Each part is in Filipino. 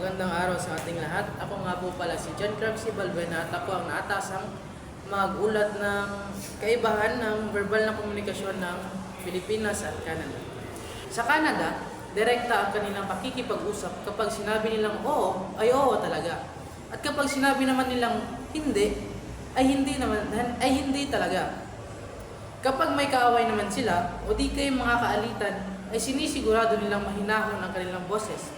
magandang araw sa ating lahat. Ako nga po pala si John Cramsey Balbuena at ako ang naatasang mag-ulat ng kaibahan ng verbal na komunikasyon ng Pilipinas at Canada. Sa Canada, direkta ang kanilang pakikipag-usap. Kapag sinabi nilang oo, ay oo talaga. At kapag sinabi naman nilang hindi, ay hindi talaga. Kapag may kaaway naman sila o di kayo mga kaalitan, ay sinisigurado nilang mahinahon ang kanilang boses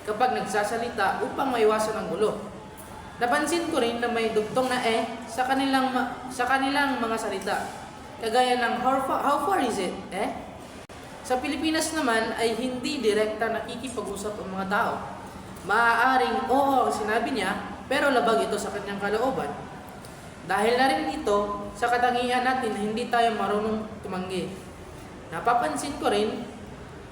kapag nagsasalita upang maiwasan ang gulo. Napansin ko rin na may dugtong na sa kanilang mga salita. Kagaya ng how far is it? Sa Pilipinas naman ay hindi direkta nakikipag-usap ang mga tao. Maaaring oo ang sinabi niya, pero labag ito sa kanyang kalooban. Dahil na rin ito sa katangian natin na hindi tayo marunong tumanggi. Napapansin ko rin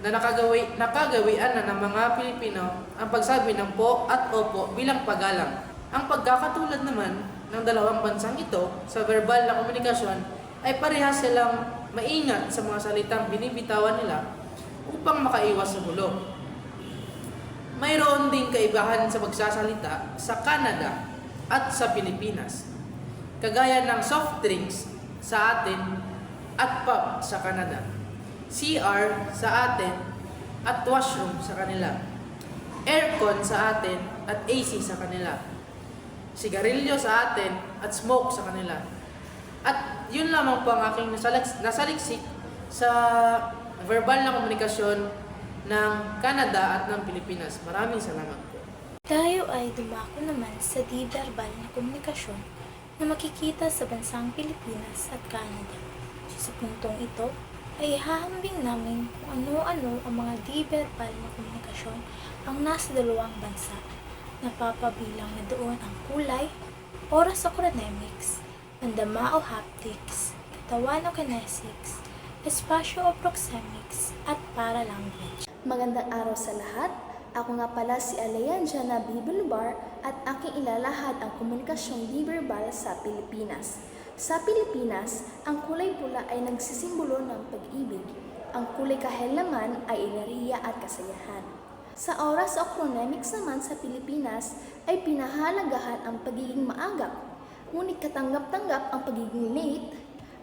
na nakagawian na ng mga Pilipino ang pagsabi ng po at opo bilang paggalang. Ang pagkakatulad naman ng dalawang bansang ito sa verbal na komunikasyon ay parehas silang maingat sa mga salitang binibitawan nila upang makaiwas sa gulo. Mayroon ding kaibahan sa pagsasalita sa Canada at sa Pilipinas. Kagaya ng soft drinks sa atin at pub sa Canada. CR sa atin at washroom sa kanila. Aircon sa atin at AC sa kanila. Sigarilyo sa atin at smoke sa kanila. At yun lamang po ang aking nasaliksik sa verbal na komunikasyon ng Canada at ng Pilipinas. Maraming salamat po. Tayo ay dumako naman sa di-verbal na komunikasyon na makikita sa bansang Pilipinas at Canada. Sa puntong ito, ay hahambing namin kung ano-ano ang mga di-verbal na komunikasyon ang nasa dalawang bansa. Napapabilang na doon ang kulay, oras o chronemics, pandama o haptics, katawan o kinesics, espasyo o proxemics, at paralanguage. Magandang araw sa lahat. Ako nga pala si Aleanjana B. Bulbar at aking ilalahad ang komunikasyong di-verbal sa Pilipinas. Sa Pilipinas, ang kulay pula ay nagsisimbolo ng pag-ibig. Ang kulay kahilaman ay enerhiya at kasayahan. Sa oras o chronemics naman sa Pilipinas ay pinahalagahan ang pagiging maagap, ngunit katanggap-tanggap ang pagiging late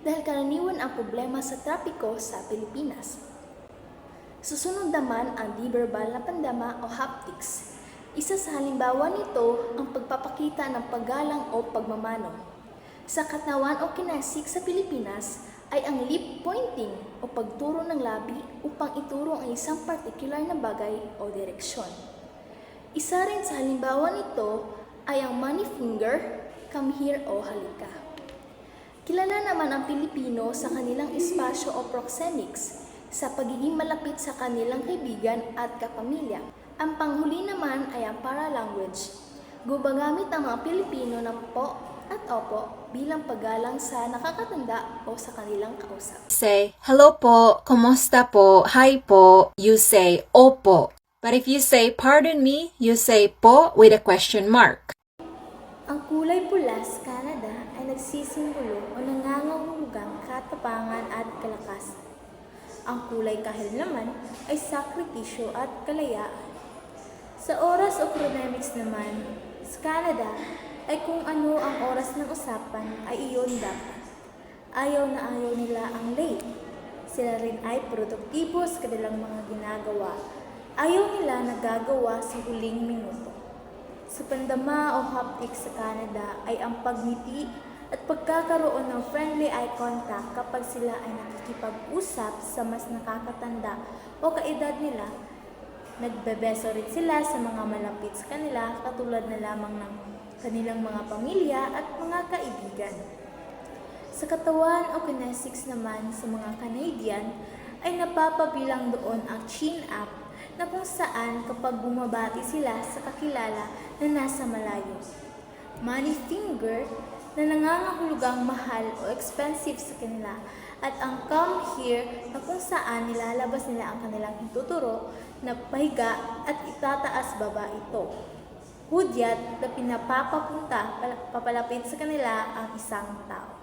dahil karaniwan ang problema sa trapiko sa Pilipinas. Susunod naman ang di-verbal na pandama o haptics. Isa sa halimbawa nito ang pagpapakita ng paggalang o pagmamano. Sa katawan o kinesics sa Pilipinas ay ang lip pointing o pagturo ng labi upang ituro ang isang partikular na bagay o direksyon. Isa rin sa halimbawa nito ay ang money finger, come here o halika. Kilala naman ang Pilipino sa kanilang espasyo o proxemics sa pagiging malapit sa kanilang kaibigan at kapamilya. Ang panghuli naman ay ang paralanguage. Gumagamit ang mga Pilipino ng po at opo bilang paggalang sa nakakatanda o sa kanilang kausap. Say, hello po, kumusta po, hi po, you say opo. But if you say pardon me, you say po with a question mark. Ang kulay pula sa Canada ay nagsisimbolo o nangangahulugang katapangan at kalakasan. Ang kulay kahil naman ay sakripisyo at kalayaan. Sa oras o chronemics naman, sa Canada ay kung ano ang oras ng usapan ay iyon dapat. Ayaw na ayaw nila ang late. Sila rin ay produktibo sa kanilang mga ginagawa. Ayaw nila nagagawa sa huling minuto. Sa pandama o haptics sa Canada ay ang pagngiti at pagkakaroon ng friendly eye contact kapag sila ay nakikipag-usap sa mas nakakatanda o kaedad nila. Nagbebeso rin sila sa mga malapit sa kanila katulad na lamang ng kanilang mga pamilya at mga kaibigan. Sa katawan o kinesics naman sa mga Canadian ay napapabilang doon ang chin up na kung saan kapag bumabati sila sa kakilala na nasa malayo. Money finger na nangangahulugang mahal o expensive sa kanila at ang come here na kung saan nilalabas nila ang kanilang ituturo na pahiga at itataas baba ito. Hudyat na papalapit sa kanila ang isang tao.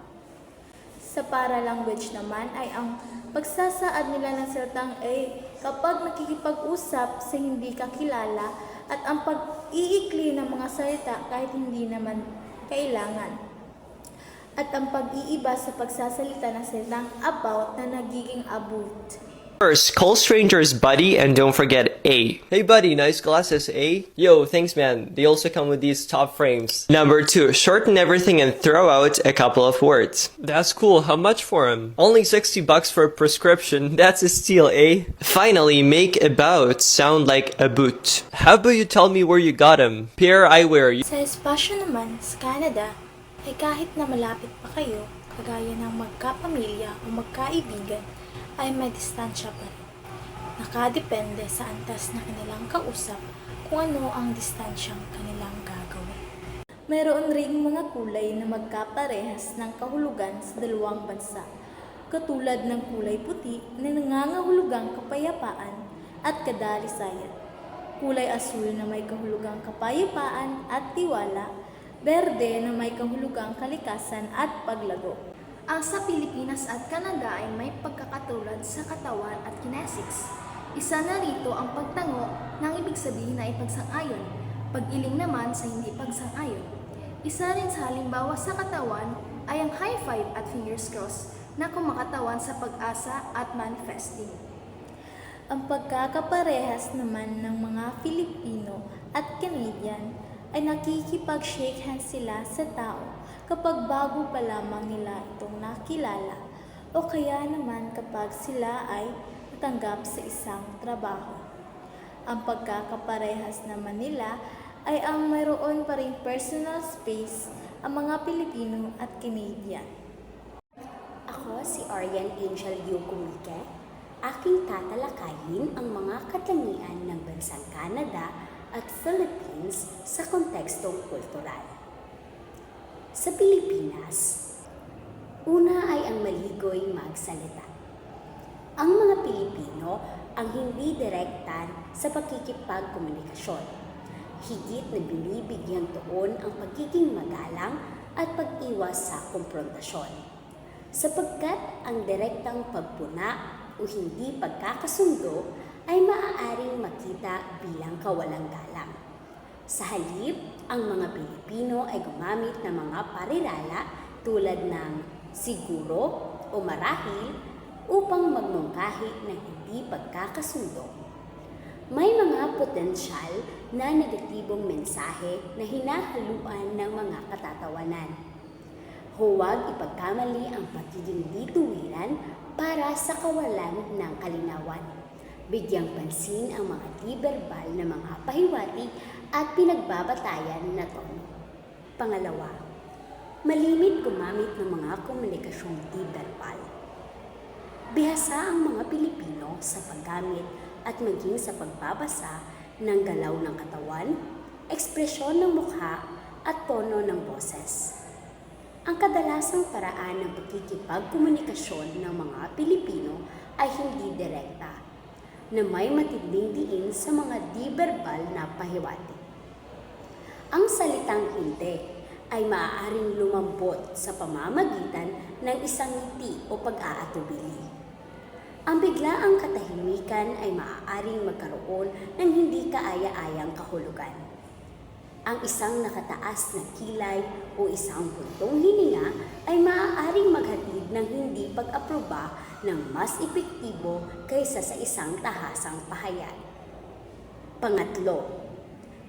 Sa paralanguage naman ay ang pagsasaad nila ng salitang A kapag nakikipag-usap sa hindi kakilala at ang pag-iikli ng mga salita kahit hindi naman kailangan, at ang pag-iiba sa pagsasalita ng salitang about na nagiging about. First, call strangers buddy and don't forget A. Hey buddy, nice glasses, eh? Yo, thanks man. They also come with these top frames. Number 2, shorten everything and throw out a couple of words. That's cool. How much for 'em? Only $60 for a prescription. That's a steal, eh? Finally, make about sound like a boot. How about you tell me where you got 'em? Pierre Eyewear. Sa espasyo naman sa Canada, ay kahit na malapit pa kayo, kagaya ng magkapamilya o magkaibigan, ay may distansya pa rin. Nakadepende sa antas na kanilang kausap kung ano ang distansyang kanilang gagawin. Mayroon ring mga kulay na magkaparehas ng kahulugan sa dalawang bansa, katulad ng kulay puti na nangangahulugang kapayapaan at kadalisayan, kulay asul na may kahulugang kapayapaan at tiwala, berde na may kahulugang kalikasan at paglago. Ang sa Pilipinas at Canada ay may pagkakatulad sa katawan at kinesics. Isa na rito ang pagtango ng ibig sabihin na ipagsang-ayon, pag-iling naman sa hindi pagsang-ayon. Isa rin sa halimbawa sa katawan ay ang high five at fingers crossed na kumakatawan sa pag-asa at manifesting. Ang pagkakaparehas naman ng mga Filipino at Canadian ay nakikipag-shake hands sila sa tao kapag bago pa lamang nila itong nakilala o kaya naman kapag sila ay natanggap sa isang trabaho. Ang pagkakaparehas naman nila ay ang mayroon pa ring personal space ang mga Pilipino at Canadian. Ako si Arian Angel Yukumike. Aking tatalakayin ang mga katangian ng bansang Canada at Philippines sa kontekstong kultural. Sa Pilipinas, una ay ang maligoy magsalita. Ang mga Pilipino ang hindi direkta sa pakikipagkomunikasyon. Higit na binibigyang tuon ang pagiging magalang at pag-iwas sa komprontasyon. Sapagkat ang direktang pagpuna o hindi pagkakasundo ay maaaring makita bilang kawalang galang. Sa halip, ang mga Pilipino ay gumamit ng mga parirala tulad ng siguro o marahil upang magmungkahi ng hindi pagkakasundo. May mga potensyal na negatibong mensahe na hinahaluan ng mga katatawanan. Huwag ipagkamali ang pagiging bituwiran para sa kawalan ng kalinawan. Bigyang pansin ang mga di-verbal na mga pahiwatig at pinagbabatayan na tono. Pangalawa, malimit gumamit ng mga komunikasyong di-verbal. Bihasa ang mga Pilipino sa paggamit at maging sa pagbabasa ng galaw ng katawan, ekspresyon ng mukha at tono ng boses. Ang kadalasang paraan ng pakikipagkomunikasyon ng mga Pilipino ay hindi direkta, na may matinding diin sa mga di-verbal na pahiwatig. Ang salitang hindi ay maaaring lumambot sa pamamagitan ng isang ngiti o pag-aatubili. Ang biglaang katahimikan ay maaaring magkaroon ng hindi kaaya-ayang kahulugan. Ang isang nakataas na kilay o isang buntong hininga ay maaaring maghatid ng hindi pag-aproba ng mas epektibo kaysa sa isang tahasang pahayag. Pangatlo,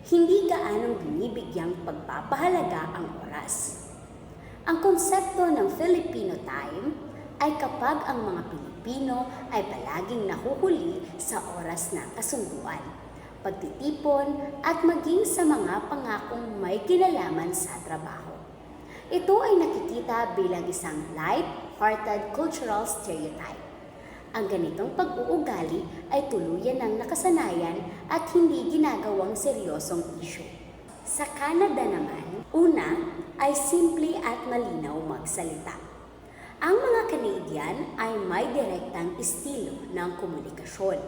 hindi gaanong binibigyang pagpapahalaga ang oras. Ang konsepto ng Filipino time ay kapag ang mga Pilipino ay palaging nahuhuli sa oras ng kasunduan, pagtitipon at maging sa mga pangakong may kinalaman sa trabaho. Ito ay nakikita bilang isang light-hearted cultural stereotype. Ang ganitong pag-uugali ay tuluyan ng nakasanayan at hindi ginagawang seryosong issue. Sa Canada naman, una ay simple at malinaw magsalita. Ang mga Canadian ay may direktang estilo ng komunikasyon.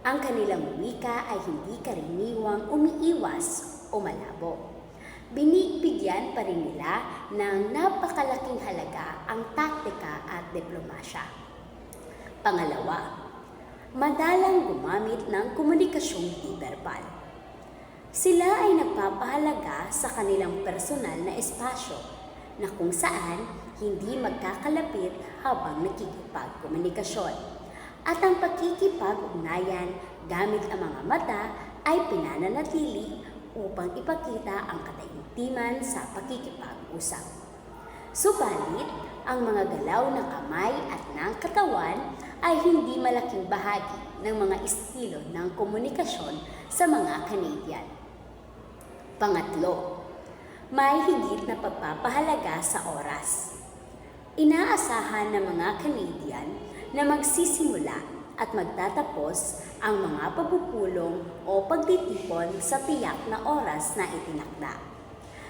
Ang kanilang wika ay hindi karaniwang umiiwas o malabo. Binibigyan pa rin nila ng napakalaking halaga ang taktika at diplomasya. Pangalawa, madalang gumamit ng komunikasyong di-verbal. Sila ay nagpapahalaga sa kanilang personal na espasyo na kung saan hindi magkakalapit habang nakikipagkomunikasyon. At ang pakikipag-ugnayan gamit ang mga mata ay pinananatili upang ipakita ang kataimtiman sa pakikipag-usap. Subalit, ang mga galaw ng kamay at ng katawan ay hindi malaking bahagi ng mga estilo ng komunikasyon sa mga Canadian. Pangatlo, may higit na pagpapahalaga sa oras. Inaasahan ng mga Canadian na magsisimula at magtatapos ang mga pagpupulong o pagtitipon sa tiyak na oras na itinakda.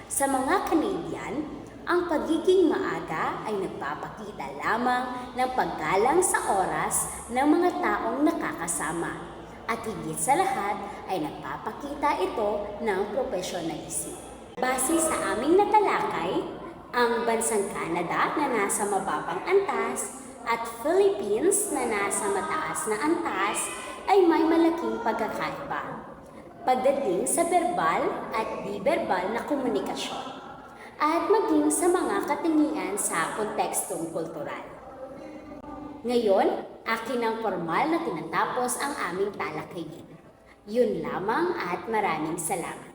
Sa mga Canadian, ang pagiging maaga ay nagpapakita lamang ng paggalang sa oras ng mga taong nakakasama at higit sa lahat ay nagpapakita ito ng professionalism. Base sa aming natalakay, ang bansang Canada na nasa mababang antas at Philippines na nasa mataas na antas ay may malaking pagkakaiba pagdating sa verbal at di-verbal na komunikasyon at maging sa mga katangian sa kontekstong kultural. Ngayon, akin ang formal na tinatapos ang aming talakayin. Yun lamang at maraming salamat.